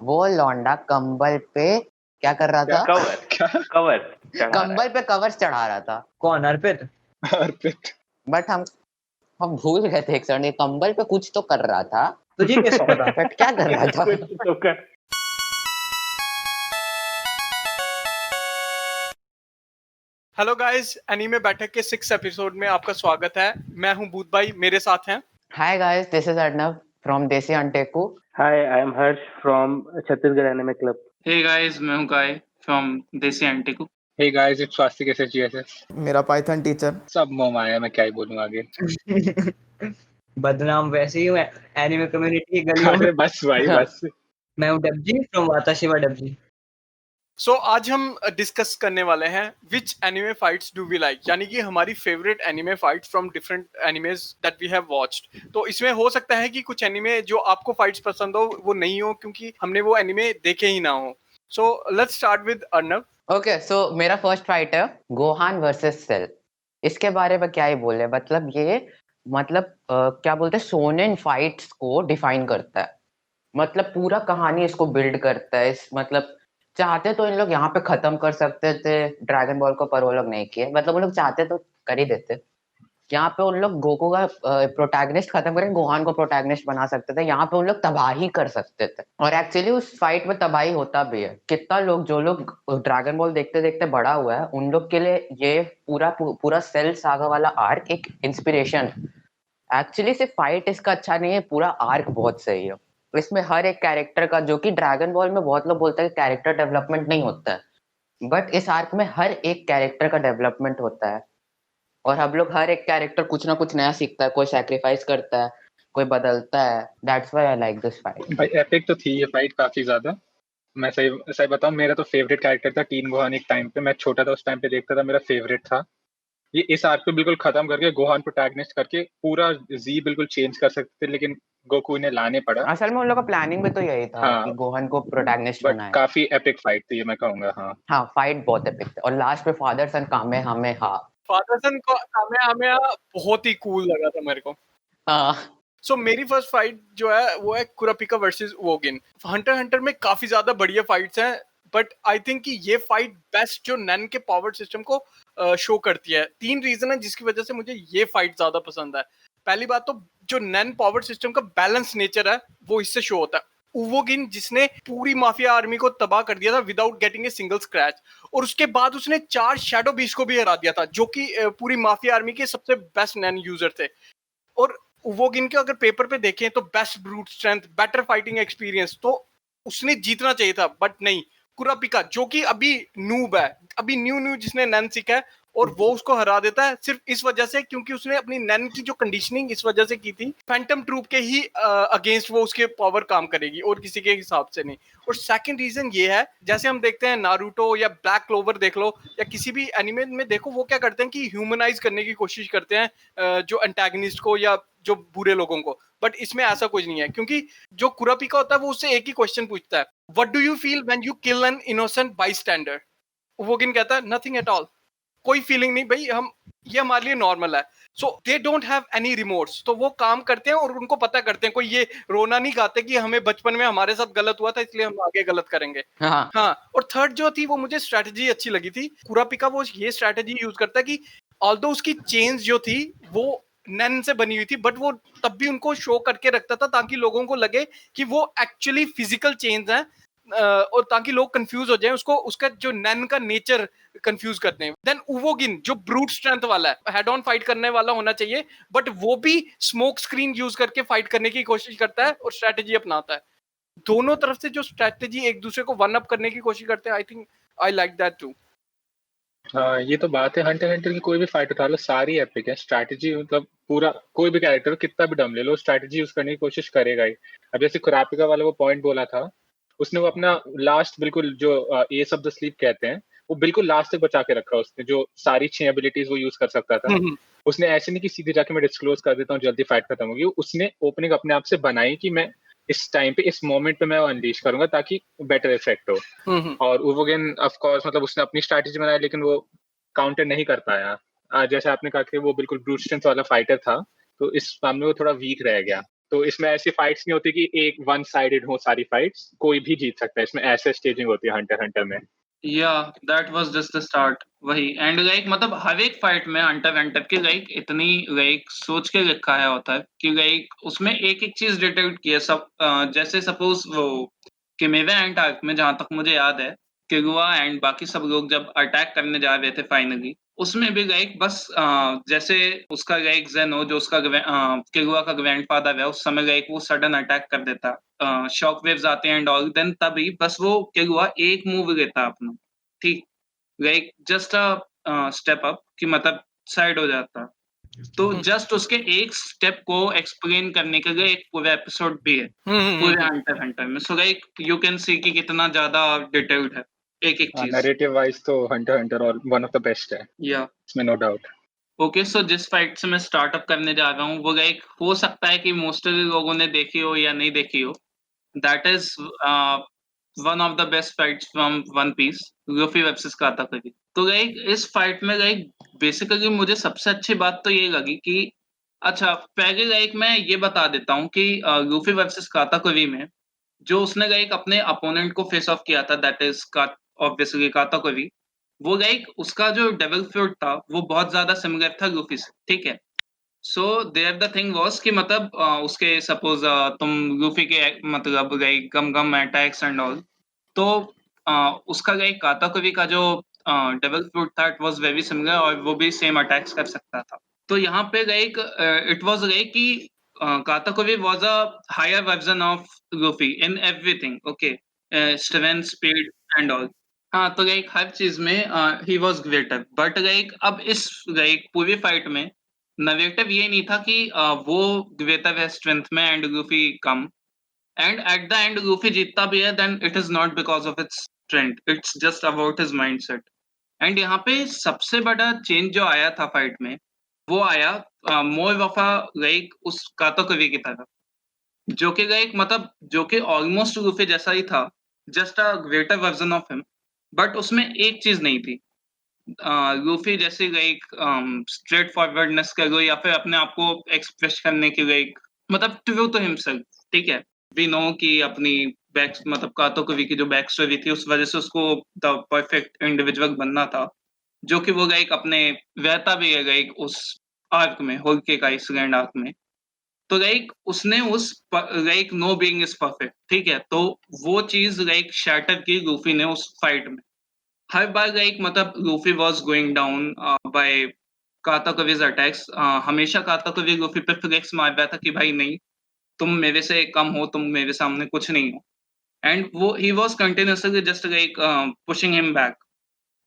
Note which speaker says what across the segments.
Speaker 1: वो लौंडा कंबल पे क्या कर रहा था?
Speaker 2: कवर चढ़ा रहा
Speaker 1: कंबल पे कवर चढ़ा रहा था।
Speaker 3: कौन? अर्पित?
Speaker 4: अर्पित।
Speaker 1: बट हम भूल गए थे एक सेकंड, ये कंबल पे कुछ तो कर रहा था,
Speaker 3: तुझे कैसे पता?
Speaker 1: बट क्या कर रहा था?
Speaker 2: कुछ तो कर।
Speaker 5: हेलो गाइस, एनीमे बैठक के 6 एपिसोड में आपका स्वागत है। मैं हूं भूत भाई, मेरे साथ हैं
Speaker 1: hi guys, this is Arnav from देसी अंटेकू।
Speaker 2: Hi, I am Harsh from Chhattisgarh Anime Club.
Speaker 6: Hey guys, मैं हूँ काय from देसी एंटिको।
Speaker 4: Hey guys, it's Swastik SHGSS।
Speaker 7: मेरा पाइथन टीचर।
Speaker 4: सब मोह माया, मैं क्या ही बोलूं आगे।
Speaker 3: बदनाम वैसे ही हूँ एनिमे कम्युनिटी की गलियों
Speaker 4: अरे
Speaker 3: में।
Speaker 4: बस भाई बस।
Speaker 3: मैं हूँ डब्जी फ्रॉम वाताशिवा डब्जी।
Speaker 5: सो आज हम डिस्कस करने वाले हैं which anime fights do we like, यानी कि हमारी favourite anime fights from different animes that we have watched. तो इसमें हो सकता है कि कुछ एनिमे जो आपको फाइट्स पसंद हो वो नहीं हो, क्योंकि हमने वो एनिमे देखे ही ना हो। So let's start with Arnav.
Speaker 1: Okay, so मेरा फर्स्ट फाइट है गोहान वर्सेस सेल। इसके बारे में क्या ही बोले, क्या बोलते हैं, शोनेन फाइट्स को डिफाइन करता है। मतलब पूरा कहानी इसको बिल्ड करता है। चाहते तो इन लोग यहाँ पे खत्म कर सकते थे ड्रैगन बॉल को, पर वो लोग नहीं किए। मतलब वो लोग चाहते तो कर ही देते। यहाँ पे उन लोग गोकू का प्रोटैगनिस्ट खत्म करके गोहान को प्रोटैगनिस्ट बना सकते थे। यहाँ पे उन लोग तबाही कर सकते थे, और एक्चुअली उस फाइट में तबाही होता भी है। कितना लोग, जो लोग ड्रैगन बॉल देखते देखते बड़ा हुआ है, उन लोग के लिए ये पूरा सेल सागा वाला आर्क एक इंस्पिरेशन। एक्चुअली सिर्फ फाइट इसका अच्छा नहीं है, पूरा आर्क बहुत सही है। इसमें हर एक कैरेक्टर का, जो कि ड्रैगन बॉल में बहुत लोग बोलते हैं कि कैरेक्टर डेवलपमेंट नहीं होता है, बट इस आर्क में हर एक कैरेक्टर का डेवलपमेंट होता है। और हम लोग हर एक कैरेक्टर कुछ ना कुछ नया सीखता है, कोई सैक्रिफाइस करता है, कोई बदलता है। That's why I like this fight.
Speaker 4: भाई एपिक तो थी ये फाइट काफी ज्यादा। मैं सही बताऊं, मेरा तो फेवरेट कैरेक्टर था टीन गोहान। एक टाइम पे मैं छोटा था, उस टाइम पे देखता था, मेरा फेवरेट था। ये इस आर्क पे बिल्कुल खत्म करके गोहान प्रोटैगनिस्ट करके पूरा जी बिल्कुल चेंज कर सकते थे, लेकिन गोकू ने लाने पड़ा।
Speaker 1: असल में उन लोग का प्लानिंग भी तो यही था कि गोहान को प्रोटैगनिस्ट
Speaker 4: बट
Speaker 1: बनाए।
Speaker 4: काफी एपिक फाइट थी ये, मैं कहूंगा।
Speaker 1: हाँ, फाइट बहुत एपिक था। और लास्ट पे फादर सन कामेहामेहा।
Speaker 5: फादर सन को कामेहामेहा बहुत ही कूल लगा था मेरे को। सो मेरी फर्स्ट फाइट जो है वो है कुरापिका वर्सेस वोगिन। हंटर हंटर में काफी ज्यादा बढ़िया फाइट्स हैं, बट आई थिंक कि ये फाइट बेस्ट जो नैन के पावर सिस्टम को शो करती है। 3 रीजन है जिसकी वजह से मुझे ये फाइट ज्यादा पसंद है। पहली बात तो जो नैन पावर सिस्टम का बैलेंस नेचर है वो इससे शो होता है। उवोगिन जिसने पूरी माफिया आर्मी को तबाह कर दिया था without getting a single scratch, और उसके बाद उसने 4 शैडो बीस्ट को भी हरा दिया था, जो कि पूरी माफिया आर्मी के सबसे बेस्ट नैन यूजर थे। और उवोगिन के अगर पेपर पे देखें तो best brute strength, better fighting experience, तो उसने जीतना चाहिए था, बट नहीं। कुरापिका जो कि अभी नूब है, अभी न्यू जिसने नैन सीखा है, और वो उसको हरा देता है सिर्फ इस वजह से क्योंकि उसने अपनी नैन की जो कंडीशनिंग इस वजह से की थी, फैंटम ट्रूप के ही अगेंस्ट वो उसके पावर काम करेगी और किसी के हिसाब से नहीं। और सेकंड रीजन ये है, जैसे हम देखते हैं नारुतो या ब्लैक क्लोवर देख लो, या किसी भी एनिमे में देखो, वो क्या करते हैं कि ह्यूमनाइज करने की कोशिश करते हैं जो एंटागनिस्ट को या जो बुरे लोगों को। बट इसमें ऐसा कुछ नहीं है, क्योंकि जो कुरापिका होता है वो उससे एक ही क्वेश्चन पूछता है, what do you feel when you kill an innocent bystander. Uvogin कहता है नथिंग एट ऑल, कोई फीलिंग नहीं भाई, ये हमारे लिए नॉर्मल है। So they don't have any remorse. तो वो काम करते हैं और उनको पता करते हैं, कोई ये रोना नहीं गाते कि हमें बचपन में हमारे साथ गलत हुआ था इसलिए हम आगे गलत करेंगे। हाँ। और थर्ड जो थी वो मुझे स्ट्रेटजी अच्छी लगी थी। कुरापिका वो ये स्ट्रेटजी यूज करता है कि ऑल्दो उसकी चेन्स जो थी वो नैन से बनी हुई थी, बट वो तब भी उनको शो करके रखता था ताकि लोगों को लगे कि वो एक्चुअली फिजिकल चेन्स हैं, और ताकि लोग कंफ्यूज हो जाएं, उसको उसका जो नैन का नेचर कंफ्यूज करते हैं। देन उवोगिन जो ब्रूट स्ट्रेंथ वाला है, हेड ऑन फाइट करने वाला होना चाहिए, बट वो भी स्मोक स्क्रीन यूज करके फाइट करने की कोशिश करता है और स्ट्रेटजी अपनाता है। दोनों तरफ से जो स्ट्रेटजी एक दूसरे को वन अप करने की कोशिश करते हैं, I think I like that too.
Speaker 4: हाँ, ये तो बात है। हंटर हंटर की कोई भी फाइट उठा लो, सारी एपिक है। स्ट्रैटेजी मतलब पूरा, कोई भी कैरेक्टर कितना भी डम ले लो, स्ट्रैटेजी यूज करने की कोशिश करेगा ही। अब जैसे कुरापिका वाला वो पॉइंट बोला था, उसने वो अपना लास्ट बिल्कुल जो एस ऑफ द स्लीप कहते हैं, वो बिल्कुल लास्ट तक बचा के रखा उसने, जो सारी 6 एबिलिटीज वो यूज कर सकता था। उसने ऐसे नहीं कि सीधे जाके मैं डिस्क्लोज कर देता हूँ जल्दी फाइट खत्म होगी। उसने ओपनिंग अपने आप से बनाई कि मैं इस टाइम पे, इस मोमेंट पे मैं वो अनलीश करूंगा ताकि बेटर इफेक्ट हो। और उवोगिन ऑफ कोर्स मतलब उसने अपनी स्ट्रैटेजी बनाई, लेकिन वो काउंटर नहीं कर पाया। जैसे आपने कहा कि वो बिल्कुल ब्रूट स्ट्रेंथ वाला फाइटर था, तो इस मामले में वो थोड़ा वीक रह गया। तो इसमें ऐसी फाइट्स नहीं होती कि एक वन साइडेड हो सारी फाइट्स, कोई भी जीत सकता है, इसमें ऐसे स्टेजिंग होती है हंटर हंटर में।
Speaker 6: That was just the start वही। एंड लाइक मतलब हर एक फाइट में हंटर हंटर की लाइक इतनी लाइक सोच के लिखा है होता है कि लाइक उसमें एक एक चीज डिटेक्ट की है सब। जैसे सपोज वो किमेवा एंड आर्क में जहां तक मुझे याद है किगुआ एंड बाकी सब लोग जब अटैक करने जा रहे थे फाइनली, उसमें भी लाइक बस जैसे उसका लाइक जेनो जो उसका किगुआ का ग्रैंडफादर है, उस समय लाइक वो सडन अटैक कर देता, शॉक वेव्स आते हैं एंड ऑल, देन तभी बस वो किगुआ एक मूव लेता अपना, ठीक, like just a step up कि मतलब साइड हो जाता। तो जस्ट उसके एक स्टेप को एक्सप्लेन करने के लिए एक पूरा एपिसोड भी है पूरे हंटर हंटर में। So like you can see कि कितना ज्यादा डिटेल्ड है एक एक चीज।
Speaker 4: नैरेटिव वाइज तो हंटर हंटर और वन ऑफ द बेस्ट है,
Speaker 6: या
Speaker 4: इसमें नो डाउट।
Speaker 6: ओके, सो जिस फाइट से मैं स्टार्टअप करने जा रहा हूँ वो लाइक हो सकता है कि मोस्टली लोगों ने देखी हो या नहीं देखी हो। That is one of the best fights from one piece, Luffy versus Katakuri. तो लाइक इस फाइट में लाइक बेसिकली मुझे सबसे अच्छी बात तो ये लगी कि अच्छा पहले लाइक मैं ये बता देता हूँ कि लूफी वर्सेस काताकरी में जो उसने लाइक अपने अपोनेंट को फेस ऑफ किया था, दैट इज ऑब्वियसली काताकरी, वो लाइक उसका जो डेविल फ्रूट था वो बहुत ज्यादा सिमिलर था लूफी से, ठीक है। So there the thing was कि मतलब उसके सपोज तुम लूफी के मतलब like gum gum attacks and all, तो उसका लाइक काताकरी का जो डेविल फ्रूट था इट वाज वेरी सिमिलर और वो भी सेम अटैक्स कर सकता था। तो यहाँ पे लाइक इट वाज लाइक कि Katakuri was a higher version of Luffy in everything, okay, strength, speed and all. हाँ, तो लाइक हर चीज में ही वाज ग्रेटर, बट लाइक अब इस लाइक पूरी फाइट में नरेटिव ये नहीं था कि वो ग्रेटर है स्ट्रेंथ में एंड लूफी कम, and at the end Luffy जीतता भी है, then it is not because of its strength, it's just about his mindset. And यहाँ पे सबसे बड़ा चेंज जो आया था फाइट में वो आया मोर ऑफ अ लाइक उस काताकरी की तरफ, जो कि लाइक मतलब जो कि ऑलमोस्ट लूफी जैसा ही था, just a greater version of him, but उसमें एक चीज नहीं थी। लूफी जैसे लाइक स्ट्रेट फॉरवर्डनेस कर लो या फिर अपने आप को एक्सप्रेस करने की लाइक मतलब ट्रू टू हिमसेल्फ, ठीक है। वी नो कि अपनी बैक मतलब काताकरी की जो बैक स्टोरी थी उस वजह से उसको द परफेक्ट इंडिविजुअल बनना था, जो कि वो लाइक अपने रहता भी है लाइक उस आर्क में, होल्के का आइसलैंड आर्क में। तो लाइक उसने उस like know being is perfect, ठीक है, तो वो चीज लाइक शैटर की लूफी ने उस फाइट में। हर बार लाइक मतलब Luffy was going down by Katakuri's attacks, हमेशा काताकरी लूफी पे फ्लेक्स मार रहा था कि भाई नहीं, तुम मेरे से कम हो, तुम मेरे सामने कुछ नहीं हो, एंड वो he was continuously just like pushing him back,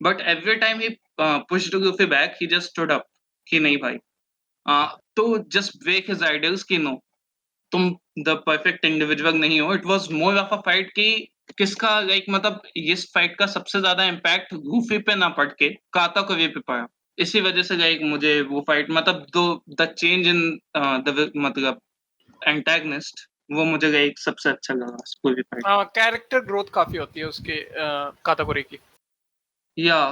Speaker 6: but every time he pushed Luffy back, he just stood up कि नहीं भाई, तो जस्ट ब्रेक हिज आइडियल्स कि नो, तुम द परफेक्ट इंडिविजुअल नहीं हो। It was more of a fight कि किसका लाइक मतलब इस फाइट का सबसे ज्यादा इम्पैक्ट लूफी पे ना पड़ के काताकरी पे पड़ा। इसी वजह से लाइक मुझे वो फाइट मतलब द चेंज इन द मतलब एंटागनिस्ट वो मुझे लाइक सबसे अच्छा लगा इस पूरी फाइट।
Speaker 5: कैरेक्टर ग्रोथ काफी होती है उसके काताकोरी की।
Speaker 6: या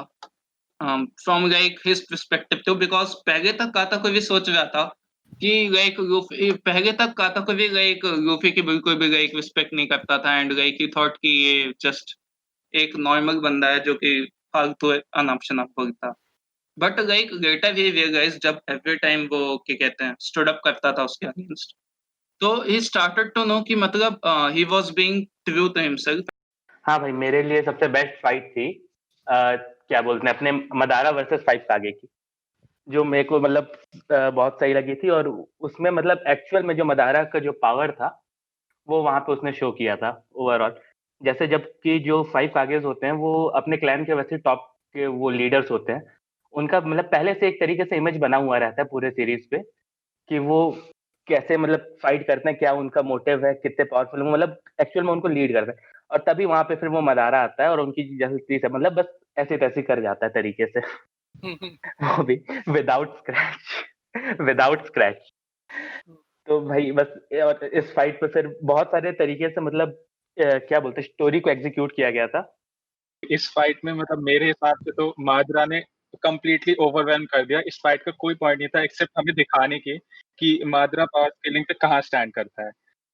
Speaker 6: from like his perspective too, because पहले तक काताकोरी सोच रहा था कि लाइक पहले तक काताकोरी लाइक लूफी की बिल्कुल भी लाइक रिस्पेक्ट नहीं करता था, एंड लाइक ही थॉट कि ये जस्ट एक नॉर्मल बंदा है जो कि फालतू अनाप शनाप बोलता। बट लाइक लेटर ही रियलाइज जब एवरी टाइम वो क्या कहते हैं स्टूड अप करता था उसके अगेंस्ट, तो ही स्टार्टेड टू नो कि मतलब ही was being true to himself.
Speaker 2: हाँ भाई, मेरे लिए सबसे बेस्ट फाइट थी क्या बोलते हैं अपने मदारा वर्सेस 5 कागे की, जो मेरे को मतलब बहुत सही लगी थी। और उसमें मतलब एक्चुअल में जो मदारा का जो पावर था वो वहां पे उसने शो किया था ओवरऑल। जैसे जबकि जो 5 कागेज होते हैं वो अपने क्लैन के वैसे टॉप के वो लीडर्स होते हैं, उनका मतलब पहले से एक तरीके से इमेज बना हुआ रहता है पूरे सीरीज पे कि वो कैसे मतलब फाइट करते हैं, क्या उनका मोटिव है, कितने पावरफुल है, मतलब एक्चुअल में उनको लीड करते हैं। और तभी वहां पे फिर वो मदारा आता है और उनकी जैसे है मतलब बस ऐसे तैसे कर जाता है तरीके से वो भी विदाउट स्क्रैच। तो भाई बस और इस फाइट पे फिर बहुत सारे तरीके से मतलब क्या बोलते हैं स्टोरी को एग्जीक्यूट किया गया था।
Speaker 4: इस फाइट में मतलब मेरे हिसाब से तो माजरा ने कंप्लीटली ओवरवेलम कर दिया। इस फाइट का कोई पॉइंट नहीं था एक्सेप्ट हमें दिखाने के कि माद्रा पावर स्केलिंग पे कहाँ स्टैंड करता है।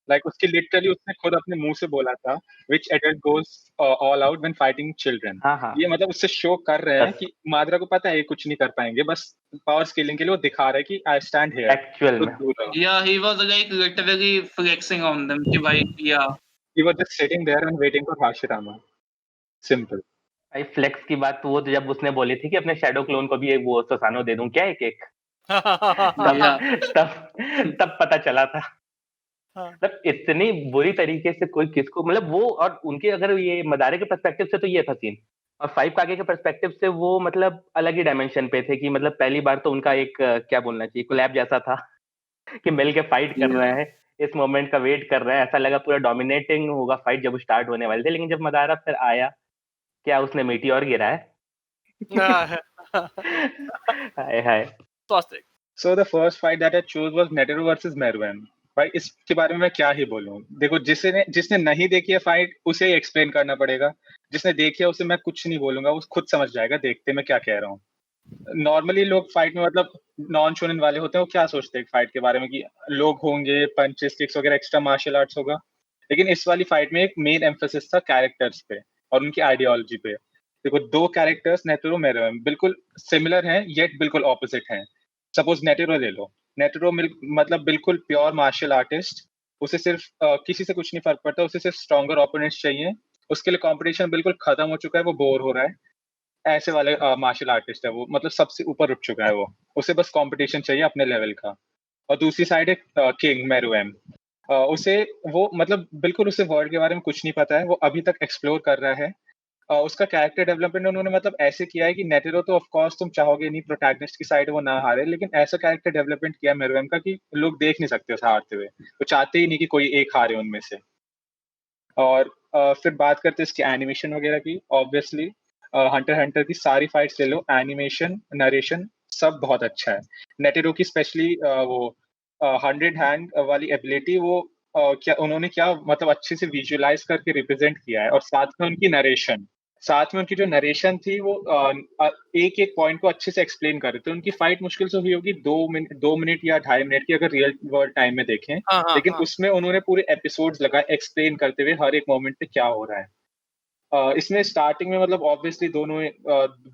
Speaker 4: लाइक उसकी लिटरली उसने खुद अपने मुँह से बोला था, which adult goes all out when fighting children.
Speaker 2: हाँ, हाँ।
Speaker 4: ये मतलब उससे शो कर रहे हैं
Speaker 2: बस
Speaker 4: कि माद्रा को पता है ये कुछ नहीं कर पाएँगे, बस पावर स्केलिंग के लिए वो दिखा रहे हैं कि आई स्टैंड हियर,
Speaker 2: एक्चुअल
Speaker 4: तो
Speaker 2: में।
Speaker 4: दूर रहो।
Speaker 6: Yeah, he was like literally flexing on them कि भाई yeah.
Speaker 4: He was just sitting there and waiting for Hashirama. Simple.
Speaker 2: भाई फ्लेक्स की बात तो वो जब उसने बोली थी कि अपने शैडो क्लोन को भी एक वो सोसानो दे दूं क्या एक-एक तब
Speaker 6: Yeah.
Speaker 2: तब पता चला था। मतलब इतनी बुरी तरीके से कोई किसको मतलब वो और उनके अगर ये मदारे के पर्सपेक्टिव से तो ये था सीन और फाइव कागे के पर्सपेक्टिव से वो मतलब अलग ही डायमेंशन पे थे कि मतलब पहली बार तो उनका एक क्या बोलना चाहिए कोलैब जैसा था कि मिल के फाइट कर रहे हैं इस मोमेंट का वेट कर रहे हैं ऐसा लगा पूरा डोमिनेटिंग होगा फाइट जब स्टार्ट होने वाले थे लेकिन जब मदारा फिर आया क्या उसने मीटियोर गिरा है हाय हाय
Speaker 4: So the first fight that I chose was Netero versus Meruem. भाई इसके बारे में मैं क्या ही बोलूं। देखो जिसने नहीं देखी है फाइट उसे ही एक्सप्लेन करना पड़ेगा। जिसने देखी है उसे मैं कुछ नहीं बोलूंगा, वो खुद समझ जाएगा देखते मैं क्या कह रहा हूँ। नॉर्मली लोग फाइट में मतलब नॉन शोनेन वाले होते हैं वो क्या सोचते हैं फाइट के बारे में कि लोग होंगे पंचेस किक्स वगैरह एक्स्ट्रा मार्शल आर्ट्स होगा। लेकिन इस वाली फाइट में एक मेन एम्फोसिस था कैरेक्टर्स पे और उनकी आइडियोलॉजी पे। देखो दो कैरेक्टर्स नेटरो मेरुएम बिल्कुल सिमिलर हैं येट बिल्कुल ऑपोजिट हैं। सपोज नेटेरो ले लो, नेटेरो मतलब बिल्कुल प्योर मार्शल आर्टिस्ट। उसे सिर्फ किसी से कुछ नहीं फर्क पड़ता, उसे सिर्फ स्ट्रॉन्गर ओपोनेंट्स चाहिए। उसके लिए कंपटीशन बिल्कुल खत्म हो चुका है, वो बोर हो रहा है। ऐसे वाले मार्शल आर्टिस्ट है वो, मतलब सबसे ऊपर उठ चुका है वो। उसे बस कंपटीशन चाहिए अपने लेवल का। और दूसरी साइड है किंग मेरुएम। उसे वो मतलब बिल्कुल उसे वर्ल्ड के बारे में कुछ नहीं पता है, वो अभी तक एक्सप्लोर कर रहा है। उसका कैरेक्टर डेवलपमेंट उन्होंने मतलब ऐसे किया है कि नेटेरो तो ऑफ कोर्स तुम चाहोगे नहीं प्रोटैगनिस्ट की साइड वो ना हारे, लेकिन ऐसा कैरेक्टर डेवलपमेंट किया मेरुएम का कि लोग देख नहीं सकते उसे हारते हुए। वो चाहते ही नहीं कि कोई एक हारे उनमें से। और फिर बात करते हैं इसकी एनिमेशन वगैरह की। ऑब्वियसली हंटर हंटर की सारी फाइट्स ले लो, एनिमेशन नरेशन सब बहुत अच्छा है। नेटेरो की स्पेशली वो 100 हैंड वाली एबिलिटी वो क्या उन्होंने क्या मतलब अच्छे से विजुअलाइज करके रिप्रेजेंट किया है। और साथ में उनकी जो नरेशन थी वो एक एक पॉइंट को अच्छे से एक्सप्लेन कर रहे थे। उनकी फाइट मुश्किल से हुई होगी 2 मिनट या 2.5 मिनट की अगर रियल वर्ल्ड टाइम में देखें। लेकिन उसमें उन्होंने पूरे एपिसोड्स लगाए एक्सप्लेन करते हुए हर एक मोमेंट पे क्या हो रहा है। इसमें स्टार्टिंग में मतलब ऑब्वियसली दोनों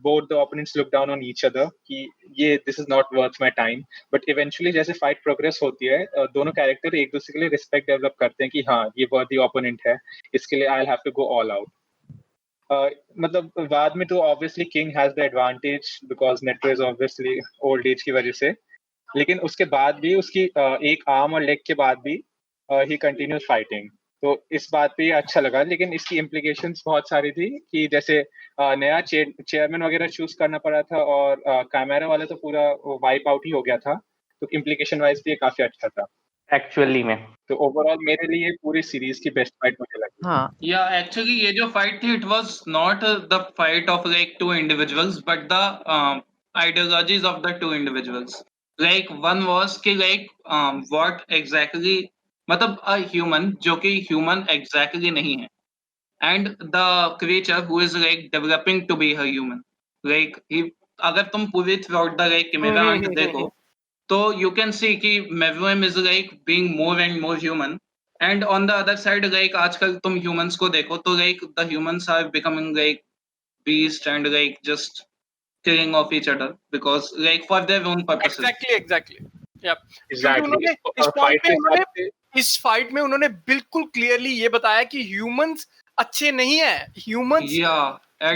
Speaker 4: both the opponents look down on each other कि ये this is not worth my time. But eventually जैसे फाइट प्रोग्रेस होती है दोनों कैरेक्टर एक दूसरे के लिए रिस्पेक्ट डेवलप करते हैं कि हाँ ये वर्दी ओपोनेंट है, इसके लिए I have to go all out. मतलब बाद में तो obviously king has the advantage because Netero is obviously old age की वजह से। लेकिन उसके बाद भी उसकी एक आर्म और लेग के बाद भी ही कंटिन्यूज फाइटिंग। तो इस बात पे अच्छा लगा। लेकिन इसकी इम्प्लीकेशंस बहुत सारी थी कि जैसे नया चेयरमैन वगैरह चूज करना पड़ा था और कैमरा वाला तो पूरा वाइप आउट ही हो गया था। तो इम्प्लीकेशन वाइज भी ये काफी अच्छा था
Speaker 2: एक्चुअली में।
Speaker 4: तो ओवरऑल मेरे लिए पूरी सीरीज की बेस्ट फाइट मुझे लगी।
Speaker 1: हाँ
Speaker 6: Yeah, actually ये जो fight थी it was not the fight of like two individuals but the ideologies of the two individuals. Like one was कि like what exactly मतलब a human जो कि human exactly नहीं है and the creature who is like developing to be a human. Like he अगर तुम पूरी throughout the like Chimera Hunt देखो तो you can see कि Meruem is like being more and more human. And on the other side, like आजकल तुम humans को देखो तो like the humans are becoming like beast and like just killing off each other because like for their own purposes.
Speaker 5: Exactly. Yeah. क्योंकि उन्होंने इस fight में उन्होंने बिल्कुल क्लियरली ये बताया कि ह्यूमंस अच्छे नहीं है, humans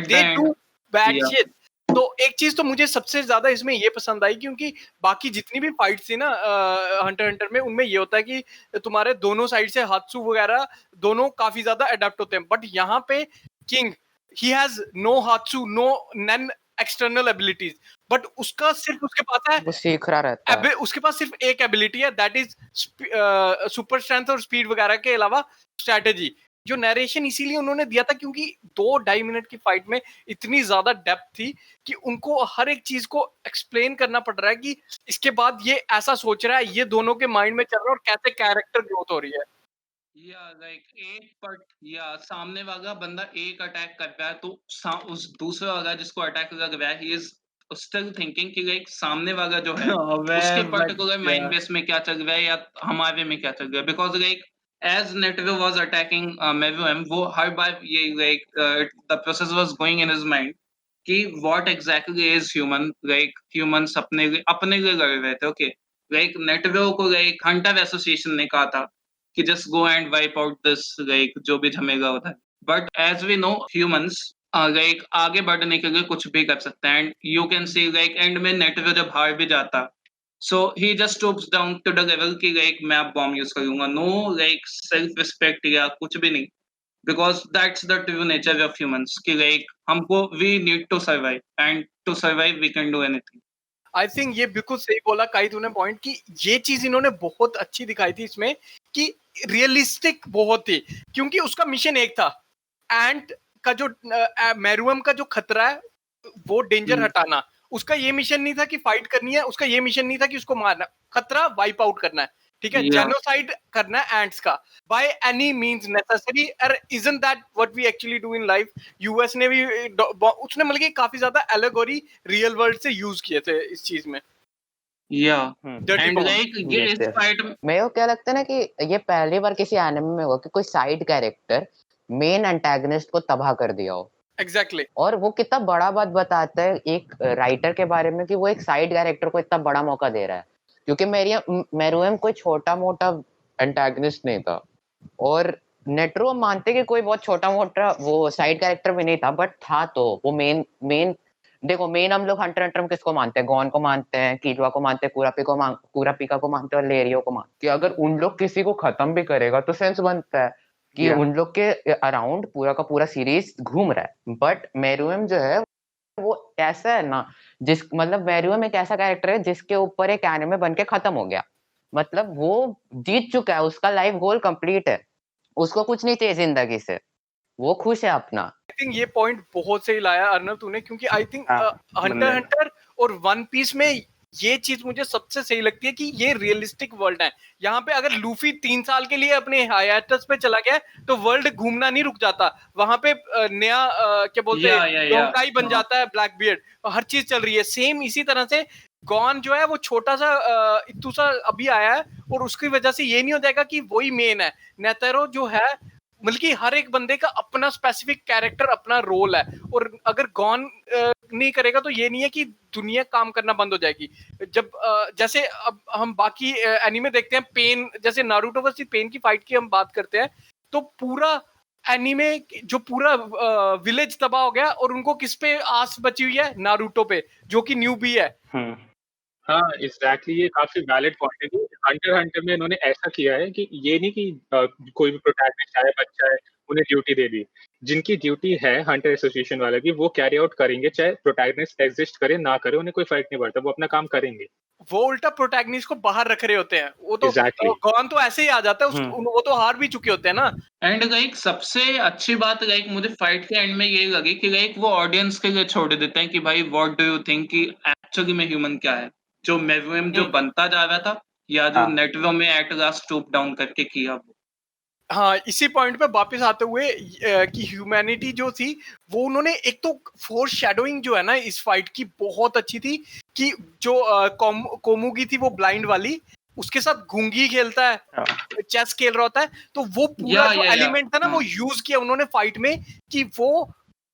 Speaker 5: they do bad shit. तो एक चीज तो मुझे सबसे ज्यादा इसमें ये पसंद आई क्योंकि बाकी जितनी भी फाइट्स थी ना हंटर में उनमें ये होता है कि तुम्हारे दोनों साइड से हात्सू वगैरह दोनों काफी ज्यादा अडेप्ट होते हैं। बट यहाँ पे king he has no Hatsu no nen external abilities but उसका सिर्फ उसके पास है
Speaker 1: वो सीख रहा रहता है।
Speaker 5: उसके पास सिर्फ एक एबिलिटी है दैट इज सुपर स्ट्रेंथ और स्पीड वगैरह के अलावा स्ट्रेटेजी। जो नरेशन इसीलिए उन्होंने दिया था क्योंकि 2-2.5 मिनट की फाइट में इतनी ज्यादा डेप्थ थी कि उनको हर एक चीज को एक्सप्लेन करना पड़ रहा है कि इसके बाद ये ऐसा सोच रहा है, ये दोनों के माइंड में चल रहा है और कैसे कैरेक्टर ग्रोथ हो रही है।
Speaker 6: सामने वाला बंदा एक अटैक कर रहा है तो उस दूसरा वाला जिसको अटैक लग रहा है ही इज still thinking कि लाइक सामने वाला जो है उसके पर्टिकुलर माइंड बेस में क्या चल रहा है या हमारे में क्या चल रहा है, because like as Netero was attacking Meruem, वो हर बार ये like the process was going in his mind कि what exactly is human, like humans अपने लिए लड़ रहे थे, okay, like Netero को like Hunter Association ने कहा था कि just go and wipe out this like जो भी झमेला होता है, but as we know humans like आगे बढ़ने के लिए कुछ भी कर सकते हैं, and you can see like end में Netero जब हार भी जाता so he just stoops down to the level कि like मैं अब बॉम्ब यूज करूंगा, no like self respect या कुछ भी नहीं, because that's the true nature of humans कि like हमको we need to survive and to survive we can do anything.
Speaker 5: I think ये बिल्कुल सही बोला काई तूने पॉइंट कि ये चीज इन्होंने बहुत अच्छी दिखाई थी इसमें कि रियलिस्टिक बहुत थी, क्योंकि उसका मिशन एक था एंट का जो मेरुएम का जो खतरा है वो डेंजर हटाना, उसका ये मिशन नहीं था कि फाइट करनी है, उसका ये मिशन नहीं था कि उसको मारना, खतरा वाइप आउट करना है, ठीक है, जेनोसाइड करना है एंट्स का बाय एनी मींस नेसेसरी, और isn't that what we actually do in life. US ने भी उसने मतलब कि काफी ज्यादा एलेगोरी रियल वर्ल्ड से यूज किए थे इस चीज में।
Speaker 6: एंड लाइक ये इस फाइट
Speaker 1: मेरे को क्या लगता है ना कि ये पहली बार किसी एनिमे में हुआ कि कोई साइड कैरेक्टर मेन एंटागनिस्ट को तबाह कर दिया हो।
Speaker 5: एग्जैक्टली
Speaker 1: और वो कितना बड़ा बात बताता है एक राइटर के बारे में कि वो एक साइड कैरेक्टर को इतना बड़ा मौका दे रहा है, क्योंकि मेरुएम कोई छोटा मोटा एंटागनिस्ट नहीं था, और नेटरो मानते कि कोई बहुत छोटा मोटा वो साइड कैरेक्टर भी नहीं था, बट था तो वो मेन देखो मेन हम लोग हंटर हंटर में किसको मानते हैं, गॉन को मानते हैं, कीटवा को मानते हैं, कुरापिका को मानते हैं और लेरियो को मानते हैं, कि अगर उन लोग किसी को खत्म भी करेगा तो सेंस बनता है कि उन लोग के अराउंड पूरा का पूरा सीरीज घूम रहा है। बट मेरुएम जो है वो ऐसा है ना, जिस मतलब मेरुएम एक ऐसा कैरेक्टर है जिसके ऊपर एक एनिमे बन के खत्म हो गया, मतलब वो जीत चुका है, उसका लाइफ गोल कंप्लीट है, उसको कुछ नहीं चाहिए जिंदगी से, वो खुश है अपना।
Speaker 5: आई थिंक ये पॉइंट बहुत सही लाया अर्नव तूने, क्योंकि आई थिंक हंटर हंटर और वन पीस में ये चीज मुझे सबसे सही लगती है कि ये रियलिस्टिक वर्ल्ड है। यहाँ पे अगर लूफी 3 साल के लिए अपने हायाटस पे चला गया तो वर्ल्ड घूमना नहीं रुक जाता, वहां पे नया क्या बोलते हैं डोंकाई बन जाता है, ब्लैक बियर्ड, हर चीज चल रही है। सेम इसी तरह से गॉन जो है वो छोटा सा इतू सा अभी आया है और उसकी वजह से ये नहीं हो जाएगा कि वही मेन है। नेतेरो जो है बल्कि हर एक बंदे का अपना स्पेसिफिक कैरेक्टर, अपना रोल है, और अगर गॉन नहीं करेगा तो ये नहीं है कि दुनिया काम करना बंद हो जाएगी। जब जैसे अब हम बाकी एनीमे देखते हैं, पेन जैसे नारुतो वर्सेस पेन की फाइट की हम बात करते हैं, तो पूरा एनीमे जो पूरा विलेज तबाह हो गया और उनको किस पे आस बची हुई है, नारुतो पे, जो कि न्यूबी है।
Speaker 4: हाँ एग्जैक्टली, ये काफी वैलिड पॉइंट है कि हंटर हंटर में इन्होंने ऐसा किया है कि ये नहीं कि कोई भी प्रोटैगनिस्ट चाहे बच्चा है उन्हें ड्यूटी दे दी, जिनकी ड्यूटी है हंटर एसोसिएशन वाले की वो कैरी आउट करेंगे, चाहे प्रोटैगनिस्ट एग्जिस्ट करे ना करे, उन्हें कोई फर्क नहीं पड़ता, वो अपना काम करेंगे।
Speaker 5: वो उल्टा प्रोटैगनिस्ट को बाहर रख रहे होते हैं, वो तो
Speaker 4: Exactly.
Speaker 5: गॉन तो ऐसे ही आ जाता है, वो तो हार भी चुके होते हैं ना।
Speaker 6: एंड लाइक सबसे अच्छी बात लाइक मुझे फाइट के एंड में ये लगी कि लाइक वो ऑडियंस के लिए छोड़ देते हैं कि भाई व्हाट डू यू थिंक कि एक्चुअली में ह्यूमन क्या है, जो मेरुएम जो बनता जा रहा था या जो नेटरो में एट लास्ट स्टूप डाउन करके किया वो।
Speaker 5: हाँ, इसी पॉइंट पे वापस आते हुए कि ह्यूमैनिटी जो थी वो उन्होंने एक तो फोर शैडोइंग जो है ना इस फाइट की बहुत अच्छी थी, कि जो कोमुगी थी वो ब्लाइंड वाली, उसके साथ घुंगी खेलता है, चेस खेल रहा होता है, तो वो पूरा जो एलिमेंट था ना वो यूज किया उन्होंने फाइट में, कि वो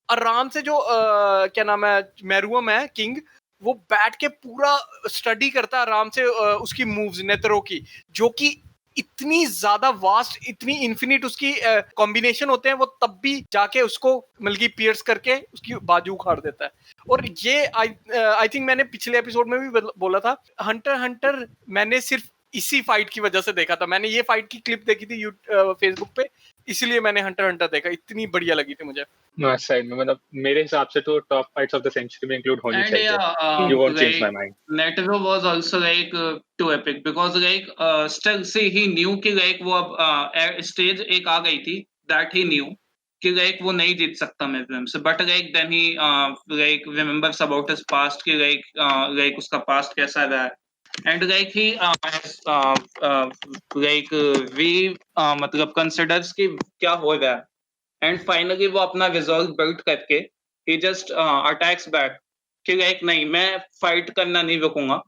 Speaker 5: आराम से जो क्या नाम है मेरुएम है किंग, वो बैठ के पूरा स्टडी करता है आराम से उसकी मूव्स नेतरो की, जो कि इतनी ज्यादा वास्ट, इतनी इन्फिनिट उसकी कॉम्बिनेशन होते हैं, वो तब भी जाके उसको मिलगी पियर्स करके उसकी बाजू उखाड़ देता है। और ये आई थिंक मैंने पिछले एपिसोड में भी बोला था, हंटर हंटर मैंने सिर्फ इसी फाइट की वजह से देखा था, मैंने ये फाइट की क्लिप देखी थी फेसबुक पे, इसलिए मैंने हंटर हंटर देखा, इतनी बढ़िया लगी थी मुझे।
Speaker 4: सही में, मतलब मेरे हिसाब से तो top fights of the century में इंक्लूड होनी चाहिए। You won't change my mind.
Speaker 6: Netero was also like too epic because like still see he knew कि like वो अब स्टेज एक आ गई थी that he knew कि like वो नहीं जीत सकता मेरुएम से, but like then he like remembers about his past कि like उसका past कैसा रहा है, and like he like we मतलब considers कि क्या हो रहा है, and finally वो अपना resolve build करके he just attacks back कि लाइक नहीं मैं फाइट करना नहीं रुकूंगा,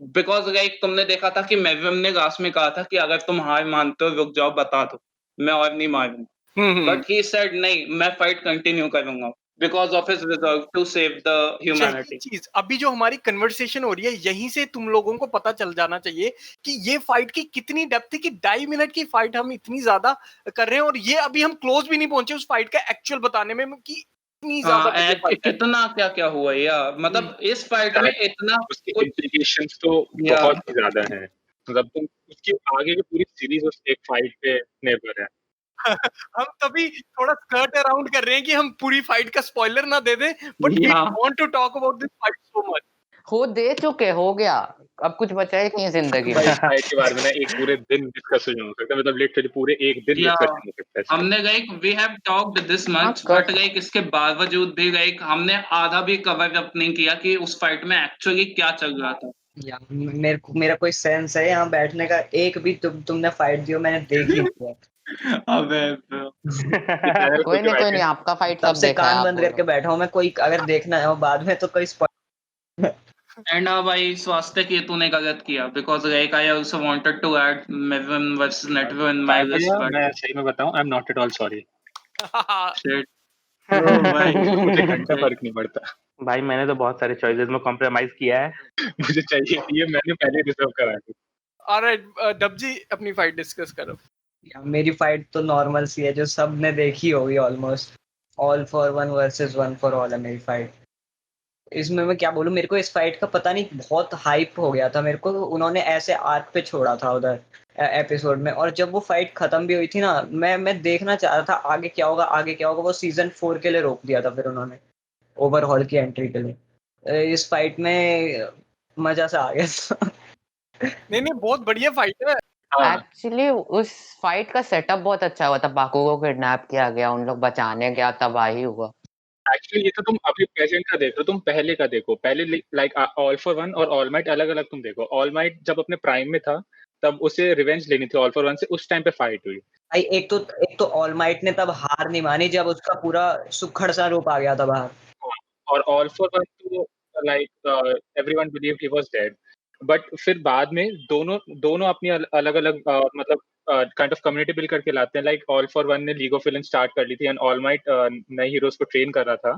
Speaker 6: बिकॉज लाइक तुमने देखा था कि मेवियम ने लास्ट में कहा था कि अगर तुम हार मानते हो रुक जाओ, बता दो, मैं और नहीं मारूंगा, बट ही सेड नहीं मैं फाइट कंटिन्यू करूंगा because of his reserve to save the humanity.
Speaker 5: चीज अभी जो हमारी कन्वर्सेशन हो रही है यहीं से तुम लोगों को पता चल जाना चाहिए कि ये फाइट की कितनी डेप्थ थी कि 2.5 मिनट की फाइट हम इतनी ज्यादा कर रहे हैं और ये अभी हम क्लोज भी नहीं पहुंचे उस फाइट का एक्चुअल बताने में कि इतनी ज्यादा बड़ी फाइट है।
Speaker 6: कितना क्या क्या हुआ यार, मतलब इस फाइट में इतना
Speaker 4: उसके
Speaker 6: कुछ
Speaker 4: इम्प्लीकेशंस तो बहुत ही ज्यादा हैं, मतलब तुम उसकी आगे की पूरी सीरीज उस एक फाइट पे निर्भर है।
Speaker 5: हम तभी थोड़ा स्कर्ट अराउंड कर रहे हैं कि हम पूरी फाइट का स्पॉइलर ना दे दें, but we want to talk about this fight so much.
Speaker 1: हो दे चुके, हो गया, अब कुछ बचा ही नहीं है जिंदगी
Speaker 4: भाई
Speaker 1: में।
Speaker 4: फाइट के बारे में ना एक पूरे दिन डिस्कशन हो सकता है, मतलब लिटरली पूरे एक दिन डिस्कशन हो सकता है।
Speaker 6: हमने like we have talked this much,
Speaker 1: हाँ,
Speaker 6: बट लाइक इसके बावजूद भी लाइक हमने आधा भी कवर अप नहीं किया कि उस फाइट में एक्चुअली क्या चल रहा था।
Speaker 3: मेरा कोई सेंस है यहाँ बैठने का? एक भी तुमने फाइट दियो मैंने देखी नहीं है।
Speaker 6: अबे
Speaker 1: कोई नहीं, आपका फाइट
Speaker 3: तब
Speaker 1: सब
Speaker 3: से
Speaker 1: देखा है
Speaker 3: कान
Speaker 1: आप
Speaker 3: बंद करके बैठा हूँ मैं, कोई अगर देखना है वो बाद में तो कोई
Speaker 6: एंड भाई स्वास्थ्य की तूने गलत किया, because like I also wanted to add मेविन वर्सेस नेटविन इन माय लिस्ट, बट
Speaker 4: मैं सही में बताऊं I am not at all sorry.
Speaker 6: Shit bro भाई
Speaker 4: मुझे घंटा फर्क नहीं पड़ता
Speaker 2: भाई, मैंने तो बहुत सारे चॉइसेस में कॉम्प्रोमाइज किया है।
Speaker 4: मुझे चाहिए ये मैंने पहले रिजर्व करा थी।
Speaker 5: ऑलराइट, डब्जी अपनी फाइट डिस्कस करो।
Speaker 3: मेरी फाइट तो नॉर्मल सी है जो सब ने देखी होगी almost, all for one versus one for all है मेरी फाइट। इसमें मैं क्या बोलूं, मेरे को इस फाइट का पता नहीं बहुत हाइप हो गया था मेरे को, उन्होंने ऐसे आर्क पे छोड़ा था उधर एपिसोड में, और जब वो फाइट खत्म भी हुई थी ना मैं देखना चाह रहा था आगे क्या होगा आगे क्या होगा। वो सीजन 4 के लिए रोक दिया था फिर उन्होंने ओवरहॉल की एंट्री के लिए। इस फाइट में मजा सा आ गया।
Speaker 5: नहीं बहुत बढ़िया फाइट है।
Speaker 1: एक्चुअली उस फाइट का सेटअप बहुत अच्छा हुआ था। बाकुगो को किडनैप किया गया, उन लोग बचाने गया, तबाही हुआ।
Speaker 4: एक्चुअली ये तो तुम अभी प्रेजेंट का देख रहे हो, तुम पहले का देखो। पहले लाइक ऑल फॉर वन और ऑल माइट अलग अलग तुम देखो। ऑल माइट जब अपने प्राइम में था तब उसे रिवेंज लेनी थी ऑल फॉर वन से, उस टाइम पे फाइट हुई।
Speaker 3: भाई एक तो ऑल माइट ने तब हार नहीं मानी जब उसका पूरा सुखड़ सा रूप आ गया था बाहर।
Speaker 4: और ऑल फॉर वन तो like everyone believed he was dead, but फिर बाद में दोनों अपनी अलग अलग मतलब काइंड ऑफ कम्युनिटी बिल्ड करके लाते हैं। लाइक ऑल फॉर वन ने लीग ऑफ विलेंस स्टार्ट कर ली थी एंड ऑल माइट नए हीरोज को ट्रेन कर रहा था।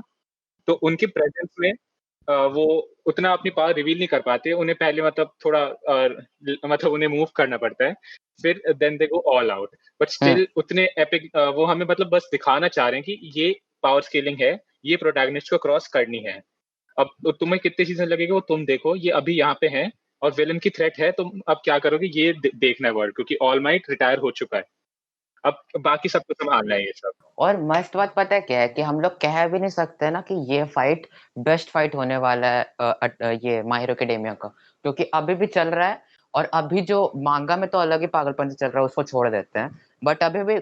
Speaker 4: तो उनकी प्रेजेंस में वो उतना अपनी पावर रिवील नहीं कर पाते। उन्हें पहले मतलब थोड़ा मतलब उन्हें मूव करना पड़ता है, फिर then they go all out. But still उतने एपिक वो हमें मतलब बस दिखाना चाह रहे हैं कि ये पावर स्केलिंग है, ये प्रोटैगनिस्ट को क्रॉस करनी है। अब तो तुम्हें कितने सीजन लगेगा वो तुम देखो। ये अभी यहाँ पे है और विलन की थ्रेट है, तुम अब क्या करोगे ये देखना है वर्ल्ड, क्योंकि ऑल माइट रिटायर हो चुका है। अब बाकी सबको संभालना है ये सब।
Speaker 1: और मस्त बात पता है क्या है कि हम लोग कह भी नहीं सकते ना कि ये फाइट बेस्ट फाइट होने वाला है ये माय हीरो एकेडेमिया का, क्योंकि अभी भी चल रहा है। और अभी जो मांगा में तो अलग ही पागलपन से चल रहा है, उसको छोड़ देते हैं। बट अभी भी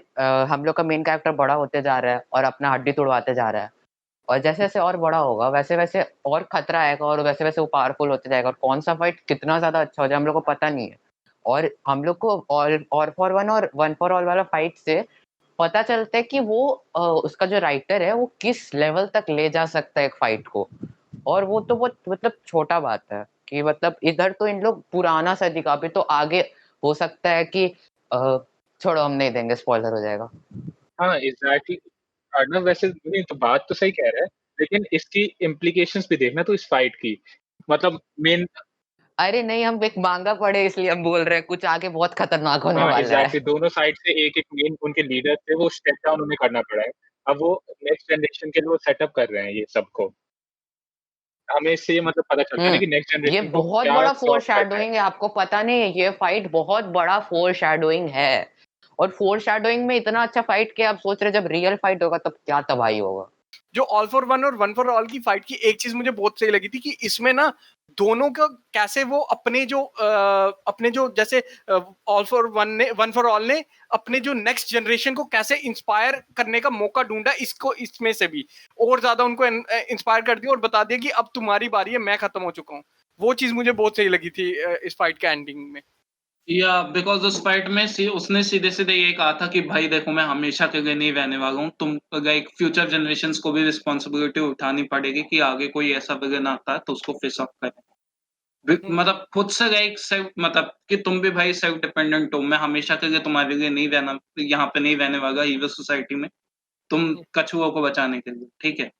Speaker 1: हम लोग का मेन कैरेक्टर बड़ा होते जा रहा है और अपना हड्डी तोड़वाते जा रहा है। और जैसे जैसे और बड़ा होगा वैसे वैसे और खतरा आएगा और वैसे वैसे वो पावरफुल होते जाएगा। और कौन सा फाइट कितना ज्यादा अच्छा हो जाए हम लोग को पता नहीं है। और हम लोग को ऑल फॉर वन और वन फॉर ऑल वाला फाइट से पता चलता है कि वो उसका जो राइटर है वो किस लेवल तक ले जा सकता है एक फाइट को। और वो तो बहुत मतलब छोटा बात है कि मतलब इधर तो इन लोग पुराना सा दिखा, अभी तो आगे हो सकता है कि छोड़ो हम नहीं देंगे, स्पॉइलर हो जाएगा।
Speaker 4: हाँ एग्जैक्टली अर्नव वैसे नहीं तो बात तो सही कह रहा है, लेकिन इसकी इम्प्लीकेशंस भी देखना तो इस फाइट की। मतलब मेन
Speaker 1: अरे नहीं, हम एक मांगा पढ़े इसलिए हम बोल रहे हैं, कुछ आगे बहुत खतरनाक होने वाला
Speaker 4: एग्जैक्टली
Speaker 1: है।
Speaker 4: दोनों साइड से एक एक मेन उनके लीडर थे, वो स्टेप डाउन उन्हें करना पड़ा है। अब वो नेक्स्ट जनरेशन के लिए वो सेटअप कर रहे हैं ये सबको। हमें इससे ये मतलब पता चलता है ना कि नेक्स्ट
Speaker 1: ये
Speaker 4: जनरेशन को
Speaker 1: बहुत
Speaker 4: क्या
Speaker 1: बड़ा फोर
Speaker 4: सॉल्व करना है।
Speaker 1: शैडोइंग है, आपको पता नहीं है? ये फाइट बहुत बड़ा फोर शैडोइंग है। और फोर शैडोइंग में इतना अच्छा फाइट किया, आप सोच रहे जब रियल फाइट होगा तब क्या तबाही होगा।
Speaker 5: जो ऑल फॉर वन और वन फॉर ऑल की फाइट की एक चीज मुझे बहुत सही लगी थी कि इसमें ना दोनों का कैसे वो अपने जो जैसे ऑल फॉर वन ने वन फॉर ऑल ने अपने जो नेक्स्ट जनरेशन को कैसे इंस्पायर करने का मौका ढूंढा, इसको इसमें से भी और ज्यादा उनको इंस्पायर कर दिया और बता दिया कि अब तुम्हारी बारी है, मैं खत्म हो चुका हूँ। वो चीज मुझे बहुत सही लगी थी इस फाइट के एंडिंग में।
Speaker 6: या बिकॉज उस फाइट में उसने सीधे सीधे ये कहा था कि भाई देखो मैं हमेशा के लिए नहीं रहने वाला हूँ, तुम लाइक फ्यूचर जनरेशंस को भी रिस्पॉन्सिबिलिटी उठानी पड़ेगी कि आगे कोई ऐसा विलन आता है तो उसको फेस ऑफ करें। मतलब खुद से लाइक सेल्फ, मतलब कि तुम भी भाई सेल्फ डिपेंडेंट हो, मैं हमेशा के लिए तुम्हारे लिए नहीं रहना, यहाँ पे नहीं रहने वाला ईवल सोसाइटी में, तुम कछुओं को बचाने के लिए, ठीक है।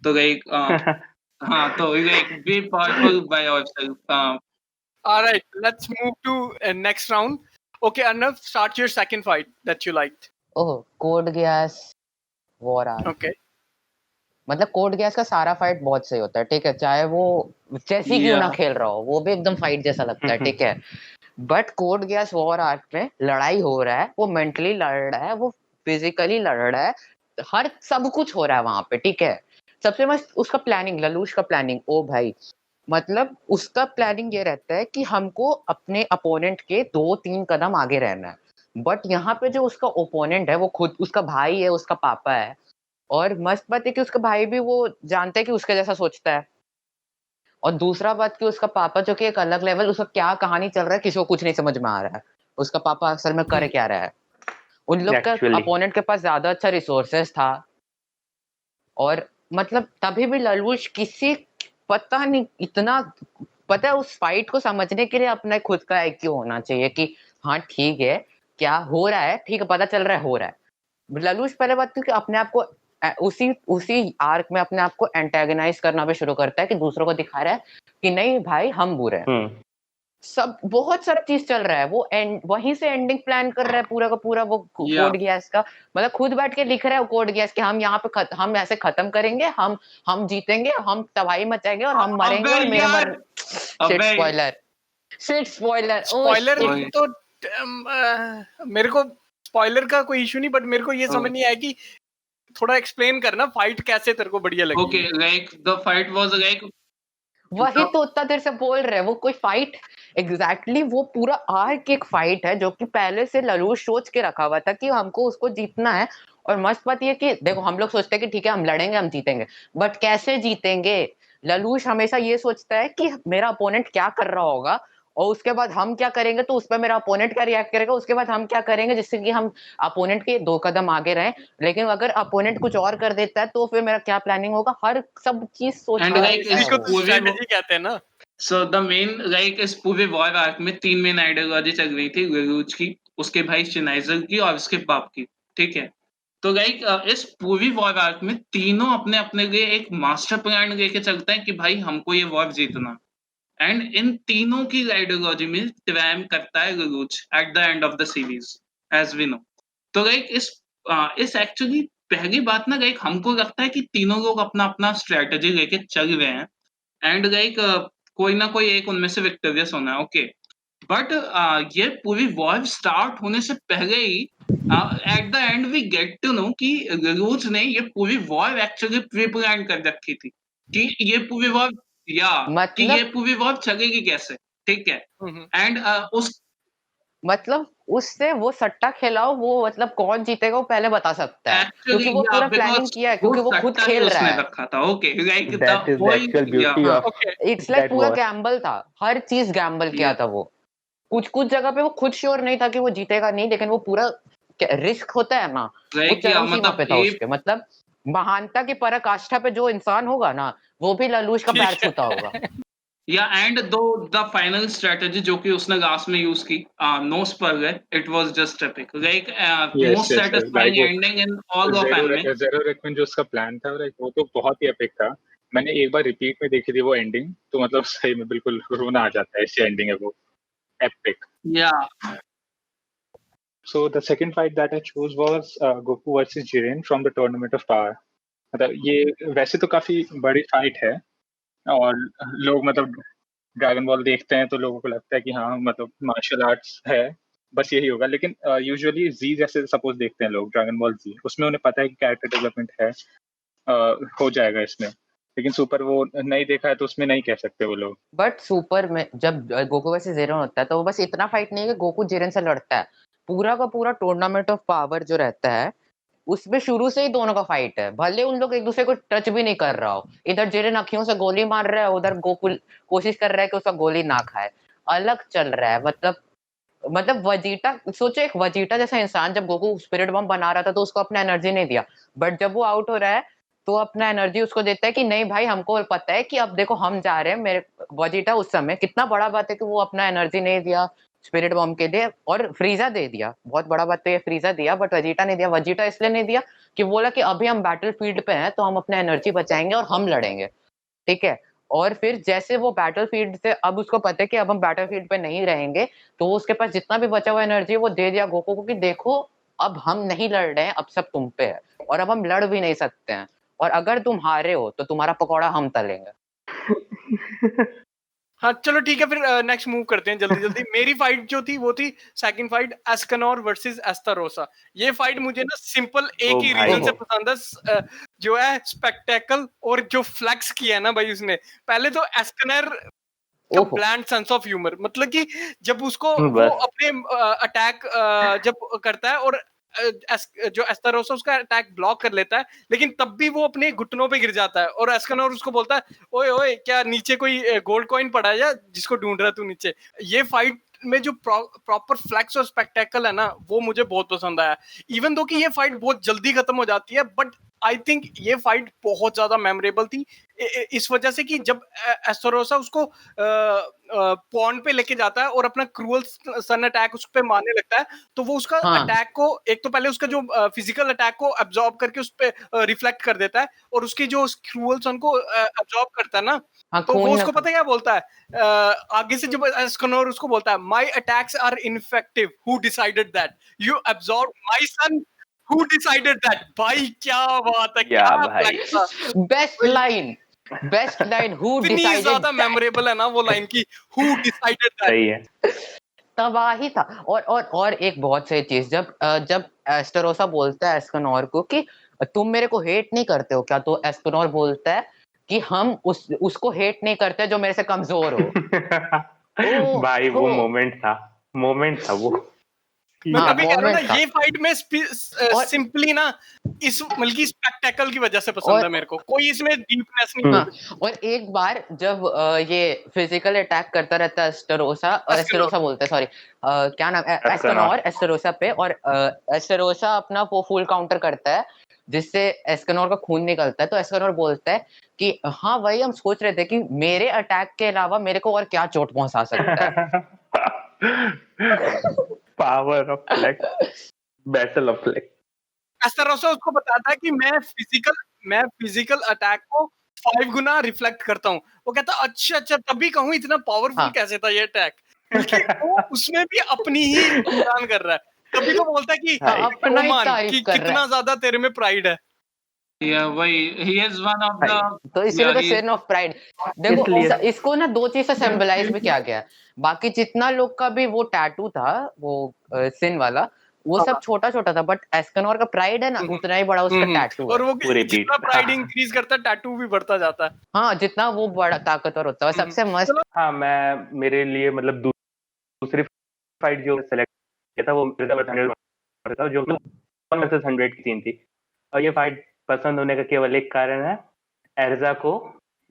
Speaker 6: तो लाइक हाँ, तो like B powerful by yourself.
Speaker 5: All right, let's move to next round. Okay, Arnav, start your second fight that you liked.
Speaker 1: Oh, code Geass war arc.
Speaker 5: Okay.
Speaker 1: मतलब कोड गियास का सारा फाइट बहुत सही होता है, ठीक है, चाहे वो चेसी क्यों ना खेल रहा हो, वो भी एकदम फाइट जैसा लगता है, ठीक है। But code Geass war arc में लड़ाई हो रहा है, वो मेंटली लड़ रहा है, वो फिजिकली लड़ रहा है, हर सब कुछ हो रहा है वहां पे, ठीक है। सबसे मस्त उसका प्लानिंग, ललूश का प्लानिंग, ओ भाई, मतलब उसका प्लानिंग ये रहता है कि हमको अपने अपोनेंट के 2-3 कदम आगे रहना है। बट यहाँ पे जो उसका ओपोनेंट है वो खुद उसका भाई है, उसका पापा है, और मस्त बात है कि उसका भाई भी वो जानता है कि उसके जैसा सोचता है। और दूसरा बात कि उसका पापा जो कि एक अलग लेवल, उसका क्या कहानी चल रहा है किसी को कुछ नहीं समझ में आ रहा है, उसका पापा असल में कर क्या रहा है। उन लोग का अपोनेंट के पास ज्यादा अच्छा रिसोर्सेस था, और मतलब तभी भी ललूश किसी पता नहीं इतना, पता है उस फाइट को समझने के लिए अपने खुद का IQ होना चाहिए कि हाँ ठीक है क्या हो रहा है, ठीक है पता चल रहा है हो रहा है। ललूश पहले बात कि अपने आप को उसी आर्क में अपने आप को एंटेगनाइज करना भी शुरू करता है कि दूसरों को दिखा रहा है कि नहीं भाई हम बुरे हैं। सब बहुत सारा चीज चल रहा है, वो वहीं से एंडिंग प्लान कर रहा है पूरा का पूरा, वो कोड गियास का मतलब खुद बैठ के लिख रहा है कोड गियास कि हम यहाँ पे हम ऐसे खत्म करेंगे, हम जीतेंगे, हम तबाही मचाएंगे और हम मरेंगे, और मेरे शिट स्पॉइलर
Speaker 5: तो मेरे को स्पॉइलर का कोई इशू नहीं, बट मेरे को ये समझ नहीं आया कि थोड़ा एक्सप्लेन करना फाइट कैसे तेरे को बढ़िया लगी।
Speaker 6: Okay, like the fight was like,
Speaker 1: वही तो उतना देर से बोल रहे हैं, वो कोई फाइट एग्जैक्टली वो पूरा आर्क एक फाइट है जो कि पहले से ललूश सोच के रखा हुआ था कि हमको उसको जीतना है। और मस्त बात ये कि देखो हम लोग सोचते हैं कि ठीक है हम लड़ेंगे हम जीतेंगे, बट कैसे जीतेंगे? ललूश हमेशा ये सोचता है कि मेरा अपोनेंट क्या कर रहा होगा और उसके बाद हम क्या करेंगे, तो उस पर मेरा अपोनेंट क्या रिएक्ट करेगा, उसके बाद हम क्या करेंगे जिससे कि हम अपोनेंट के 2 कदम आगे रहें। लेकिन अगर अपोनेंट कुछ और कर देता है तो फिर मेरा क्या प्लानिंग होगा, हर सब चीज सोच
Speaker 5: इसको तो स्ट्रेटजी कहते हैं ना।
Speaker 6: सो द मेन लाइक इस पूरे वॉर आर्क में 3 मेन आइडियोलॉजी चल रही थी, ललूश की, उसके भाई शिनाइजर की और उसके बाप की, ठीक है। तो लाइक इस पूरी वॉर आर्क में तीनों अपने अपने लिए एक मास्टर प्लान लेके चलते हैं कि भाई हमको ये वॉर जीतना, एंड इन तीनों की आइडियोलॉजी में ट्रायम्फ करता है Lelouch at the end of the series as we know. तो लाइक इस एक्चुअली पहली बात ना, लाइक हमको लगता है कि तीनों लोग अपना अपना स्ट्रेटजी लेके चल रहे हैं, एंड लाइक कोई ना कोई एक उनमें से विक्टोरियस होना है, ओके। बट ये पूरी वॉर स्टार्ट होने से पहले ही at the end we get to know कि ललूश ने ये पूरी वॉर एक्चुअली प्री प्लान कर रखी थी कि ये पूरी वॉर कि ये पूरी वॉर चलेगी कैसे, ठीक है। एंड उस
Speaker 1: मतलब उससे वो सट्टा खेलाओ, वो मतलब कौन जीतेगा वो पहले बता सकता है, क्योंकि वो पूरा प्लानिंग किया है, क्योंकि वो खुद खेल रहा है।
Speaker 6: रखा था, ओके, लाइक
Speaker 1: इट्स लाइक पूरा गैम्बल था, हर चीज गैम्बल किया था वो। कुछ जगह पे वो खुद श्योर नहीं था कि वो जीतेगा नहीं, लेकिन वो पूरा रिस्क होता है ना, वो चरम सीमा पे था उसके। मतलब महानता की पराकाष्ठा पे जो इंसान होगा ना, वो भी ललूश का पैर छूता होगा।
Speaker 6: या एंड दो द फाइनल स्ट्रेटजी जो कि उसने लास्ट में यूज की, no spoiler, it was just epic, like most satisfying ending in all of anime.
Speaker 4: Zero recommend जो उसका प्लान था, लाइक वो तो बहुत ही एपिक था। मैंने एक बार रिपीट में देखी थी वो एंडिंग, तो मतलब सही में बिल्कुल रोना आ जाता है, ऐसी एंडिंग है वो, एपिक।
Speaker 6: या
Speaker 4: So the second fight that I chose was Goku versus Jiren from the Tournament of Power. मतलब ये वैसे तो काफी बड़ी फाइट है, और लोग मतलब ड्रैगन बॉल देखते हैं तो लोगों को लगता है कि हाँ मतलब मार्शल आर्ट्स है, बस यही होगा। लेकिन यूजुअली जी जैसे सपोज देखते हैं लोग ड्रैगन बॉल जी, उसमें उन्हें पता है कि कैरेक्टर डेवलपमेंट है, हो जाएगा इसमें। लेकिन सुपर वो नहीं देखा है तो उसमें नहीं कह सकते वो लोग।
Speaker 1: बट सुपर में जब गोकू वर्सेस जीरेन होता है तो वो बस इतना फाइट नहीं है कि गोकू जीरेन से लड़ता है, पूरा का पूरा टूर्नामेंट ऑफ पावर जो रहता है उसमें शुरू से ही दोनों का फाइट है, भले उन लोग एक दूसरे को टच भी नहीं कर रहा हो। इधर जीरेन अखियों से गोली मार रहा है, उधर गोकुल कोशिश कर रहा है कि उसका गोली ना खाए, अलग चल रहा है। मतलब मतलब वजीटा, सोचो एक वजीटा जैसा इंसान जब गोकू स्पिरिट बम बना रहा था तो उसको अपना एनर्जी नहीं दिया, बट जब वो आउट हो रहा है तो अपना एनर्जी उसको देता है कि नहीं भाई हमको पता है कि अब देखो हम जा रहे हैं। मेरे वजीटा उस समय कितना बड़ा बात है कि वो अपना एनर्जी नहीं दिया स्पिरिट बॉम्ब के लिए, और फ्रीजा दे दिया, बहुत बड़ा बात तो ये फ्रीजा दिया, बट वजीटा नहीं दिया। वजीटा इसलिए नहीं दिया कि बोला कि अभी हम बैटल फील्ड पे हैं तो हम अपना एनर्जी बचाएंगे और हम लड़ेंगे, ठीक है। और फिर जैसे वो बैटल फील्ड से, अब उसको पता है कि अब हम बैटल फील्ड पे नहीं रहेंगे, तो वो उसके पास जितना भी बचा हुआ एनर्जी वो दे दिया गोकू को कि देखो अब हम नहीं लड़ रहे हैं, अब सब तुम पे है और अब हम लड़ भी नहीं सकते हैं, और अगर तुम हारे हो तो तुम्हारा पकौड़ा हम तलेंगे।
Speaker 5: हाँ चलो ठीक है, फिर नेक्स्ट मूव करते हैं जल्दी जल्दी। मेरी फाइट जो थी वो थी सेकंड फाइट, एस्कनोर वर्सेस एस्तारोसा। ये फाइट मुझे ना सिंपल एक ही रीजन से पसंद है, जो है स्पेक्टेकल और जो फ्लेक्स किया है ना भाई उसने। पहले तो एस्कनर का ब्लैंड सेंस ऑफ ह्यूमर, मतलब कि जब उसको वो अपने अटैक जब करता है और जो एस्तारोसा उसका अटैक ब्लॉक कर लेता है, लेकिन तब भी वो अपने घुटनों पे गिर जाता है और एस्कनोर उसको बोलता है ओए ओए क्या नीचे कोई गोल्ड कॉइन पड़ा है या जिसको ढूंढ रहा है तू नीचे। ये फाइट में जो प्रॉपर फ्लैक्स और स्पेक्टेकल है ना वो मुझे बहुत पसंद आया। इवन दो कि ये फाइट बहुत जल्दी खत्म हो जाती है, बट आई थिंक ये फाइट बहुत ज्यादा मेमोरेबल थी इस वजह से कि जब एस्तारोसा उसको पॉन्ड पे लेके जाता है और अपना क्रूअल सन अटैक उस पे मारने लगता है, तो वो उसका अटैक को एक तो पहले उसका जो फिजिकल अटैक को अब्सॉर्ब करके उस पे रिफ्लेक्ट कर देता है और उसकी जो क्रूअल सन को अब्सॉर्ब करता है ना, तो वो उसको पता क्या बोलता है आगे से जब एस्कनोर उसको बोलता है my attacks are ineffective, who decided that, you absorb my sun, who decided that. भाई क्या बात है, क्या
Speaker 1: best line, best line, who decided,
Speaker 5: ज्यादा मेमोरेबल है ना वो लाइन की, हु डिसाइडेड दैट।
Speaker 2: सही है,
Speaker 1: तबाही था। और एक बहुत सही चीज, जब एस्तारोसा बोलता है एस्कनोर को कि तुम मेरे को हेट नहीं करते हो क्या, तो एस्कनोर बोलता है कि हम उसको हेट नहीं करते जो मेरे से कमजोर हो।
Speaker 2: भाई वो मोमेंट था वो।
Speaker 5: मैं तभी कह रहा हूं ना, ये फाइट में सिंपली ना इस बल्कि स्पेक्टेकल की वजह से पसंद है मेरे को, कोई इसमें डीपनेस नहीं है।
Speaker 1: और एक बार जब ये फिजिकल अटैक करता रहता है एस्तारोसा बोलते हैं, सॉरी क्या नाम, एस्कनोर एस्तारोसा पे, और एस्तारोसा अपना वो फुल काउंटर करता है जिससे एस्कनोर का खून निकलता है, तो एस्कनोर बोलता है कि हाँ वही हम सोच रहे थे कि मेरे अटैक के अलावा मेरे को और क्या चोट पहुंचा सकता है।
Speaker 2: Power of flex, battle of flex.
Speaker 5: Estarossa उसको बताता है कि मैं फिजिकल अटैक को 5 गुना रिफ्लेक्ट करता हूँ। वो कहता अच्छा तभी कहूँ इतना पावरफुल कैसे था ये अटैक, वो उसमें भी अपनी ही गुणगान कर रहा है, तभी तो बोलता है कि
Speaker 1: अपना ही तारीफ कर रहा है,
Speaker 5: कितना ज्यादा तेरे में प्राइड है।
Speaker 6: he is one of the,
Speaker 1: तो इसीलिए तो सिन ऑफ प्राइड। देखो इसको ना दो चीज से सिंबलाइज भी किया गया है, बाकी जितना लोग का भी वो टैटू था वो सिन वाला वो सब छोटा छोटा था, बट एस्कनोर का प्राइड है ना उतना ही बड़ा उसका टैटू है,
Speaker 5: और वो जितना प्राइड इंक्रीज करता है टैटू भी बढ़ता जाता है।
Speaker 1: हाँ जितना वो बड़ा ताकतवर होता है। सबसे मस्त,
Speaker 2: हाँ मैं मेरे लिए मतलब दूसरी फाइट जो सेलेक्ट किया था वो था जो 1 वर्सेस 100 की सीन थी, और ये फाइट पसंद होने का केवल एक कारण है, एर्जा को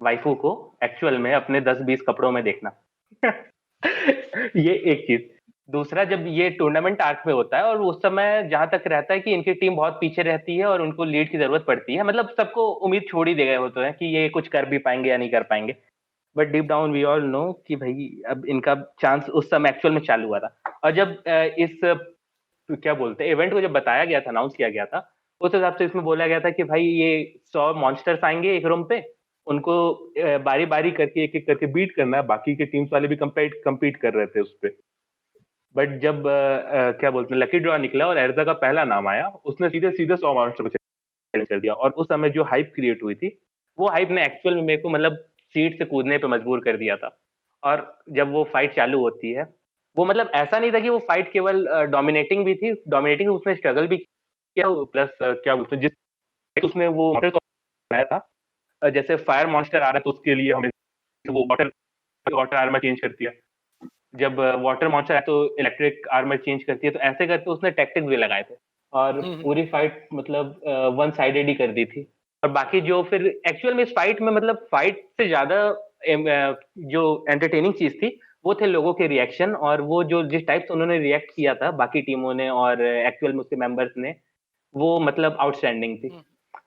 Speaker 2: वाइफू को एक्चुअल में अपने 10-20 कपड़ों में देखना। ये एक चीज। दूसरा, जब ये टूर्नामेंट आर्क में होता है और उस समय जहां तक रहता है कि इनकी टीम बहुत पीछे रहती है और उनको लीड की जरूरत पड़ती है, मतलब सबको उम्मीद छोड़ ही दे गए होते हैं कि ये कुछ कर भी पाएंगे या नहीं कर पाएंगे, but deep down we all know कि भाई अब इनका चांस उस समय एक्चुअल में चालू हुआ था। और जब इस क्या बोलते हैं इवेंट को जब बताया गया था, अनाउंस किया गया था, उस हिसाब से इसमें बोला गया था कि भाई ये 100 मॉन्स्टर्स आएंगे एक रूम पे, उनको बारी बारी करके एक एक करके बीट करना है, बाकी के टीम्स वाले भी कंपीट कर रहे थे उस पे। बट जब क्या बोलते हैं लकी ड्रॉ निकला और एर्जा का पहला नाम आया, उसने सीधे 100 मॉन्स्टर को चैलेंज कर दिया, और उस समय जो हाइप क्रिएट हुई थी वो हाइप ने एक्चुअल में मेरे को मतलब सीट से कूदने पे मजबूर कर दिया था। और जब वो फाइट चालू होती है, वो मतलब ऐसा नहीं था कि वो फाइट केवल डोमिनेटिंग भी थी, डोमिनेटिंग उसने स्ट्रगल भी किया, प्लस क्या बोलते हैं जिस उसने वो बनाया था, जैसे फायर मॉन्स्टर आ रहा है तो उसके लिए हमें वो वाटर आर्मर चेंज करती है, जब वाटर मॉन्स्टर आया तो इलेक्ट्रिक आर्मर चेंज करती है, तो ऐसे करके उसने टैक्टिक्स भी लगाए थे और पूरी फाइट मतलब वन साइडेड ही कर दी थी। और बाकी जो फिर एक्चुअल में इस फाइट में मतलब फाइट से ज्यादा जो एंटरटेनिंग चीज थी वो थे लोगों के रिएक्शन, और वो जो जिस टाइप से उन्होंने रिएक्ट किया था बाकी टीमों ने और एक्चुअल में उसके मेंबर्स ने, वो मतलब आउटस्टैंडिंग थी।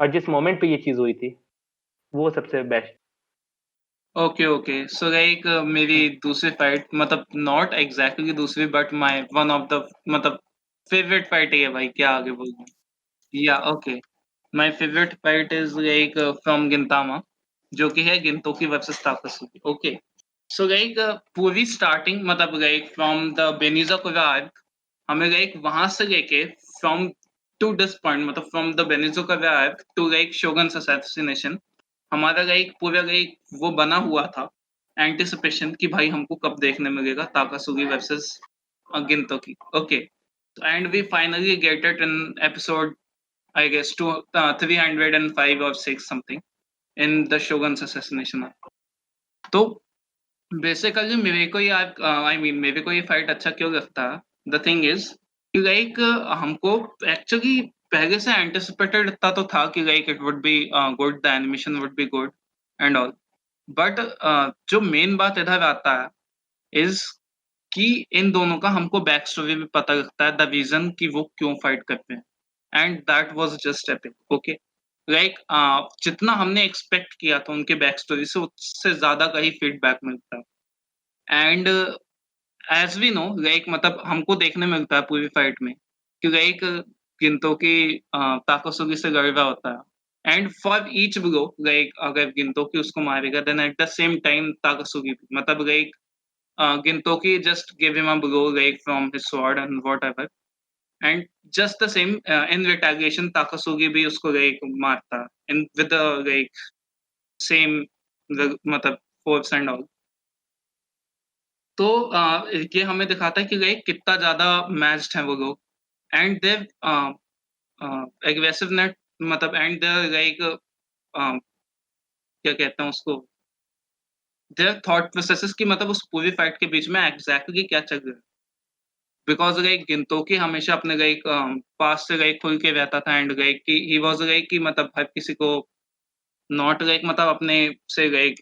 Speaker 2: और जिस मोमेंट पे ये चीज हुई थी वो सबसे best.
Speaker 6: Okay okay so like मेरी दूसरी फाइट मतलब नॉट एग्जैक्टली दूसरी but my one of the मतलब फेवरेट फाइट है भाई, क्या आगे बोलूं। या okay, my favourite fight is like from Gintama, जो कि है Gintoki versus Takasugi. Okay so like पूरी स्टार्टिंग मतलब लाइक फ्रॉम द बेनिजा आर्क, हमें लाइक वहां से लेके फ्रॉम टू दिस पॉइंट मतलब फ्रॉम द बेनिजा आर्क टू लाइक शोगन्स असैसिनेशन, हमारा लाइक पूरा लाइक वो बना हुआ था एंटिसिपेशन कि भाई हमको कब देखने मिलेगा Takasugi versus Gintoki. Okay and we finally get it in episode I guess 305 or 6 something in the Shogun's assassination arc. तो बेसिकली मेरे को ये मेरे को ये फाइट अच्छा क्यों लगता है, द थिंग इज कि लाइक हमको एक्चुअली पहले से एंटिसिपेटेड इतना तो था कि like it would be good, the animation would be good and all, but जो मेन बात इधर आता है इज कि इन दोनों का हमको बैक स्टोरी भी पता लगता है, द रीजन कि वो क्यों फाइट करते हैं, and that was just epic. Okay like जितना हमने एक्सपेक्ट किया था उनके बैक स्टोरी से, उससे ज्यादा का ही फीडबैक मिलता है। And as we know like मतलब हमको देखने मिलता है पूरी फाइट में कि लाइक गिंतोकी ताकासुगी से लड़ रहा होता है, and for each blow like अगर गिंतोकी उसको मारेगा then at the same time Takasugi भी मतलब like Gintoki just gave him a blow like from his sword and whatever, and just the same in retaliation Takasugi भी उसको like मारता in with the like same मतलब force and all। तो ये हमें दिखाता है कि like कितना ज्यादा मैच्ड हैं वो लोग, and they aggressiveness मतलब and they like क्या कहते हैं उसको, their thought processes की मतलब उस पूरी फाइट के बीच में एग्जैक्टली क्या चल रहा है, बिकॉज़ लाइक गिंतोकी हमेशा अपने लाइक पास्ट से लाइक खुल के रहता था, एंड लाइक कि ही वाज़ लाइक कि मतलब हर किसी को नॉट लाइक मतलब अपने से लाइक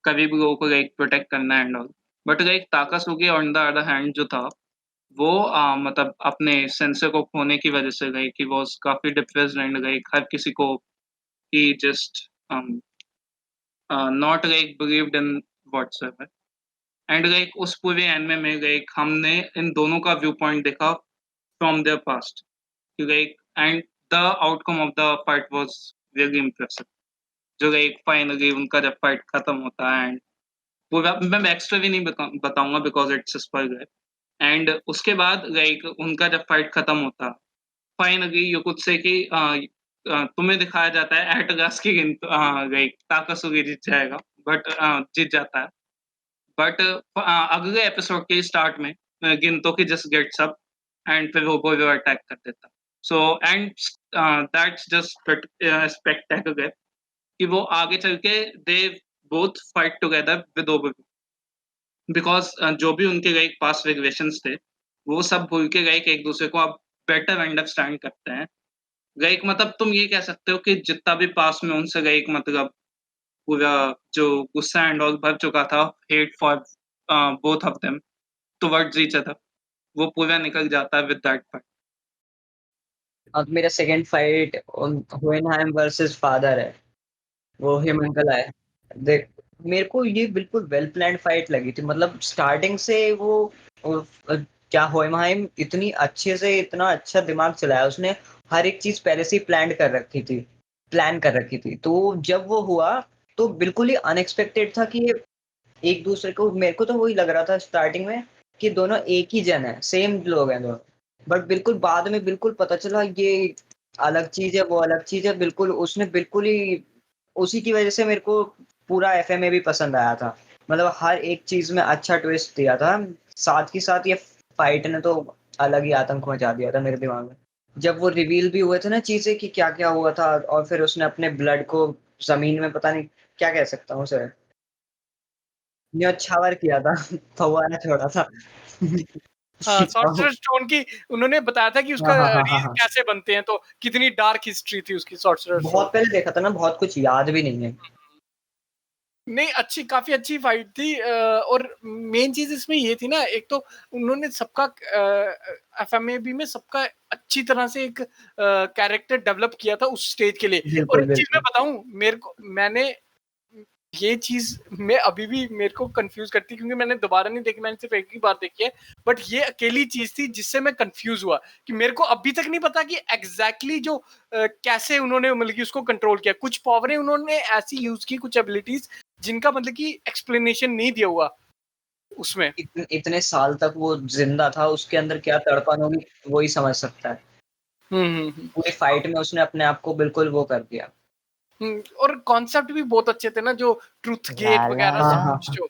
Speaker 6: कभी भी लोगों को लाइक प्रोटेक्ट करना and all, but like Takasugi on the other hand जो था वो मतलब अपने सेंसे को खोने की वजह से लाइक ही वाज़ काफी डिप्रेस्ड एंड लाइक हर किसी को ही just not like believed in whatsoever, and like उस पूरे एनिमे में लाइक हमने इन दोनों का व्यू पॉइंट देखा from their past, like and the outcome of the fight was really impressive, जो लाइक फाइनली उनका जब फाइट खत्म होता है, एंड पूरा मैं बैक स्टोरी नहीं बताऊंगा बिकॉज इट्स स्पॉइलर, एंड उसके बाद लाइक उनका जब फाइट खत्म होता फाइनली यू कुड से कि तुम्हें दिखाया जाता है एट लास्ट की लाइक ताकासुगी जीत जाएगा, बट जीत जाता है, बट अगले एपिसोड के स्टार्ट में Gintoki just gets up and फिर वो अटैक कर देता, so and that's just spectacular कि वो आगे चल के they both fight together with ओबोबी, बिकॉज जो भी उनके लाइक पास्ट रिलेशंस थे वो सब भूल के लाइक एक दूसरे को अब बेटर अंडरस्टैंड करते हैं, लाइक मतलब तुम ये कह सकते हो कि जितना भी पास्ट में उनसे लाइक मतलब पूरा जो गुस्सा एंड ऑल भर चुका था, hate for both of them towards each other, वो पूरा निकल जाता है विद दैट फाइट।
Speaker 3: अब मेरा सेकंड फाइट होएनहाइम वर्सेस फादर है, वो हिमंकला है। देख मेरे को ये बिल्कुल वेल प्लान्ड फाइट लगी थी, मतलब स्टार्टिंग से क्या होएनहाइम इतनी अच्छे से इतना अच्छा दिमाग चलाया उसने, हर एक चीज पहले से ही प्लान कर रखी थी, तो जब वो हुआ तो बिल्कुल ही अनएक्सपेक्टेड था कि एक दूसरे को, मेरे को तो वही लग रहा था स्टार्टिंग में कि दोनों एक ही जन है, सेम लोग हैं दोनों, बट बिल्कुल बाद में बिल्कुल पता चला ये अलग चीज है वो अलग चीज है, बिल्कुल उसने बिल्कुल ही उसी की वजह से मेरे को पूरा एफएमए भी पसंद आया था, मतलब हर एक चीज में अच्छा ट्विस्ट दिया था, साथ ही साथ ये फाइट ने तो अलग ही आतंक मचा दिया था मेरे दिमाग में, जब वो रिवील भी हुए थे ना चीजें कि क्या क्या हुआ था, और फिर उसने अपने ब्लड को जमीन में पता नहीं क्या कह सकता हूँ उसे न्योछावर किया था फव्वारा छोड़ा था।
Speaker 5: सॉर्सरर स्टोन की उन्होंने बताया था कि उसका रील कैसे बनते हैं, तो कितनी डार्क हिस्ट्री थी उसकी सॉर्सरर स्टोन।
Speaker 3: बहुत पहले देखा था ना, बहुत कुछ याद भी नहीं है।
Speaker 5: नहीं, अच्छी काफी अच्छी फाइट थी और मेन चीज इसमें ये थी ना, एक तो उन्होंने सबका एफएमएबी में सबका अच्छी तरह से एक कैरेक्टर डेवलप किया था उस स्टेज के लिए।
Speaker 3: बिल्कुल,
Speaker 5: और एक चीज मैं
Speaker 3: बिल्कुल।
Speaker 5: बताऊं, मैंने ये चीज मैं अभी भी मेरे को कंफ्यूज करती, क्योंकि मैंने दोबारा नहीं देखी, मैंने सिर्फ एक ही बार देखी है, बट ये अकेली चीज थी जिससे मैं कंफ्यूज हुआ कि मेरे को अभी तक नहीं पता कि एग्जैक्टली जो कैसे उन्होंने मतलब कि उसको कंट्रोल किया। कुछ पावरें उन्होंने ऐसी यूज की, कुछ एबिलिटीज जिनका मतलब कि एक्सप्लेनेशन नहीं दिया हुआ उसमें।
Speaker 3: इतने साल तक वो जिंदा था, उसके अंदर क्या तड़पन होगी वही समझ सकता है। पूरी फाइट में उसने अपने आप को बिल्कुल वो कर दिया।
Speaker 5: और कॉन्सेप्ट भी बहुत अच्छे थे ना, जो ट्रूथ गेट वगैरह
Speaker 3: हाँ,
Speaker 5: सब
Speaker 3: हाँ,
Speaker 5: कुछ, जो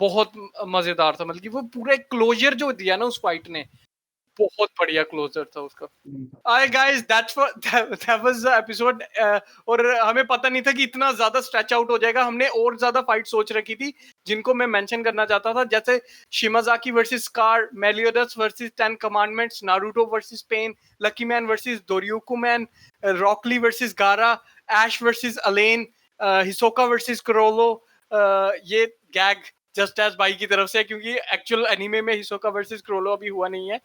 Speaker 5: बहुत मजेदार था। मतलब कि वो पूरा एक क्लोजर जो दिया ना उस फाइट ने, बहुत बढ़िया क्लोजर था उसका। Hi guys, that was the episode और हमें पता नहीं था कि इतना ज्यादा स्ट्रेच आउट हो जाएगा। हमने और ज्यादा फाइट सोच रखी थी जिनको मैं मेंशन करना चाहता था, जैसे Shimazaki versus Scar, Meliodas versus 10 Commandments, Naruto versus Pain, Lucky Man versus Doryoku Man, Rock Lee versus Gaara, Ash versus अलेन, हिसोका versus क्रोलो। ये गैग जस्ट एज बाई की तरफ से, क्योंकि एक्चुअल एनीमे में हिसोका वर्सेस क्रोलो अभी हुआ नहीं है।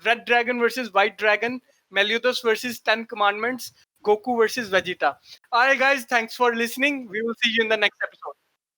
Speaker 5: Red Dragon versus White Dragon, Meliodas versus 10 Commandments, Goku versus Vegeta. Alright guys, thanks for listening. We will see you in the next episode.